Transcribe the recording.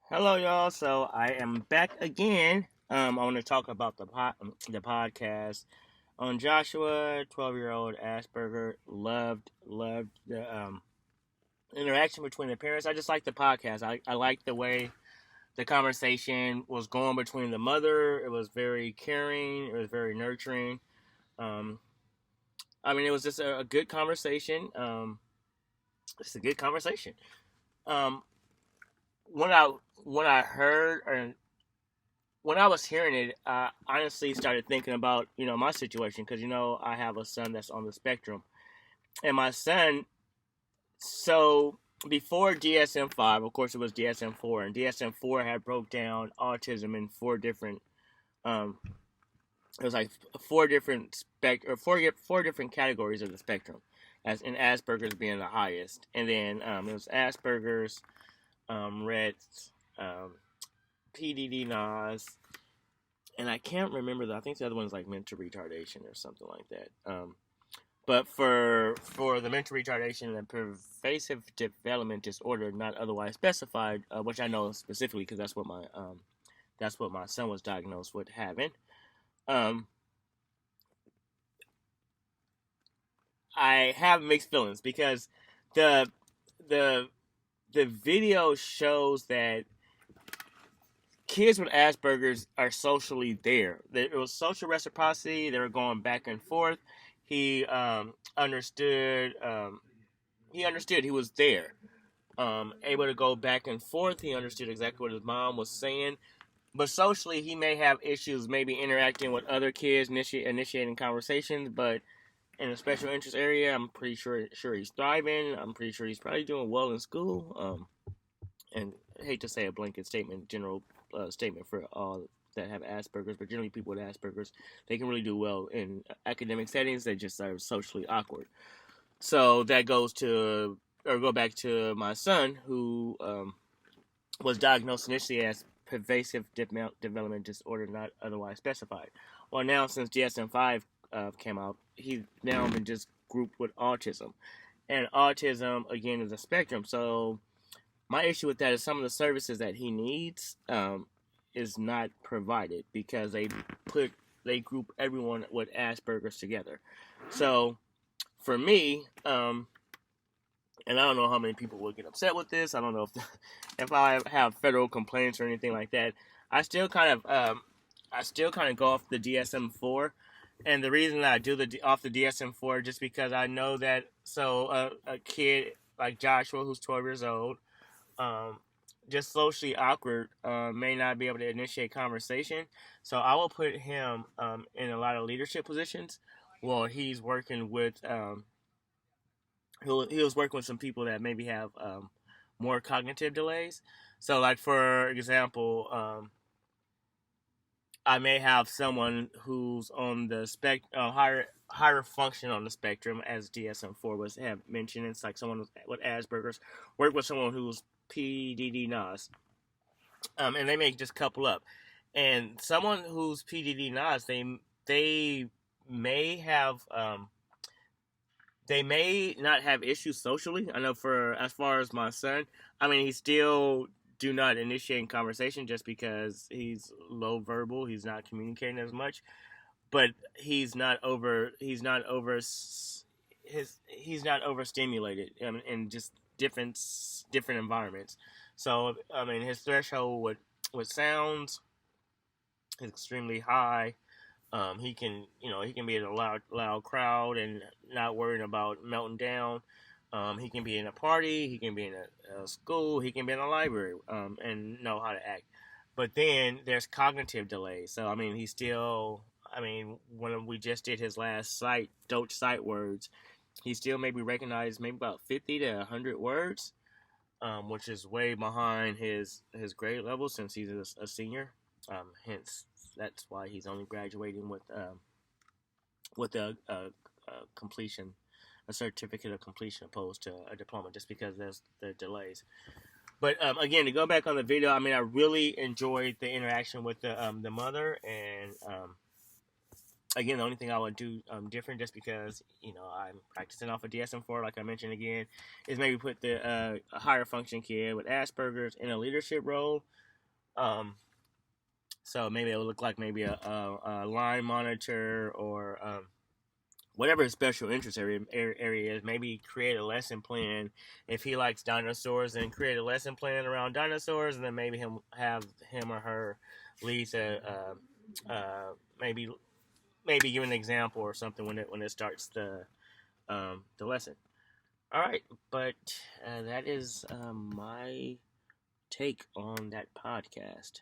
Hello, y'all. So I am back again. I want to talk about the podcast on Joshua, 12-year-old Asperger. Loved the interaction between the parents. I just like the podcast. I like the way the conversation was going between the mother. It was very caring. It was very nurturing. Um, it was just a good conversation. It's a good conversation. Um, when I when I heard or when I was hearing it, I honestly started thinking about my situation because I have a son that's on the spectrum, and my son. So before DSM-5, of course, it was DSM-4, and DSM-4 had broke down autism in four different. Um, it was like four different four different categories of the spectrum, as in Asperger's being the highest, and then it was Asperger's, Rett's, PDD-NOS, and I can't remember I think the other one's like mental retardation or something like that. But for the mental retardation and pervasive development disorder not otherwise specified, which I know specifically because that's what my son was diagnosed with having. Um, I have mixed feelings because the the the video shows that kids with Asperger's are socially there. It was social reciprocity. They were going back and forth. He understood. He understood. He was there. Able to go back and forth. He understood exactly what his mom was saying. But socially, he may have issues, maybe interacting with other kids, initiating conversations. But in a special interest area, I'm pretty sure he's thriving. I'm pretty sure he's probably doing well in school. And I hate to say a blanket statement, general statement for all that have Asperger's, but generally people with Asperger's, they can really do well in academic settings. They just are socially awkward. So that go back to my son, who was diagnosed initially as pervasive development disorder not otherwise specified. Well, now since DSM-5 came out, he's now been just grouped with autism. And autism, again, is a spectrum. So my issue with that is some of the services that he needs is not provided because they group everyone with Asperger's together. So for me, and I don't know how many people will get upset with this. I don't know if I have federal complaints or anything like that. I still kind of go off the DSM-4, and the reason that I do off the DSM-4 just because I know that a kid like Joshua who's 12 years old, um, just socially awkward, may not be able to initiate conversation. So I will put him in a lot of leadership positions. Well, he's working with he was working with some people that maybe have more cognitive delays. So, like for example, I may have someone who's on the higher function on the spectrum, as DSM-4 was have mentioned. It's like someone with Asperger's work with someone who's PDD-NOS, and they may just couple up. And someone who's PDD-NOS, they may have they may not have issues socially. I know for as far as my son, he still do not initiate conversation just because he's low verbal. He's not communicating as much, but he's not overstimulated in just different environments. So his threshold with sounds is extremely high. He can be in a loud crowd and not worrying about melting down. He can be in a party. He can be in a school. He can be in a library and know how to act. But then there's cognitive delays. So he's still. When we just did his last Doge sight words, he still maybe recognized maybe about 50 to 100 words, which is way behind his grade level since he's a senior. Hence, that's why he's only graduating with completion, a certificate of completion opposed to a diploma, just because there's the delays. But again, to go back on the video, I really enjoyed the interaction with the mother, and again, the only thing I would do different, just because I'm practicing off of DSM-4, like I mentioned again, is maybe put the higher function kid with Asperger's in a leadership role. So maybe it would look like maybe a line monitor, or whatever his special interest area is. Maybe create a lesson plan if he likes dinosaurs, and create a lesson plan around dinosaurs, and then maybe have him or her lead to maybe give an example or something when it starts the lesson. All right, but that is my take on that podcast.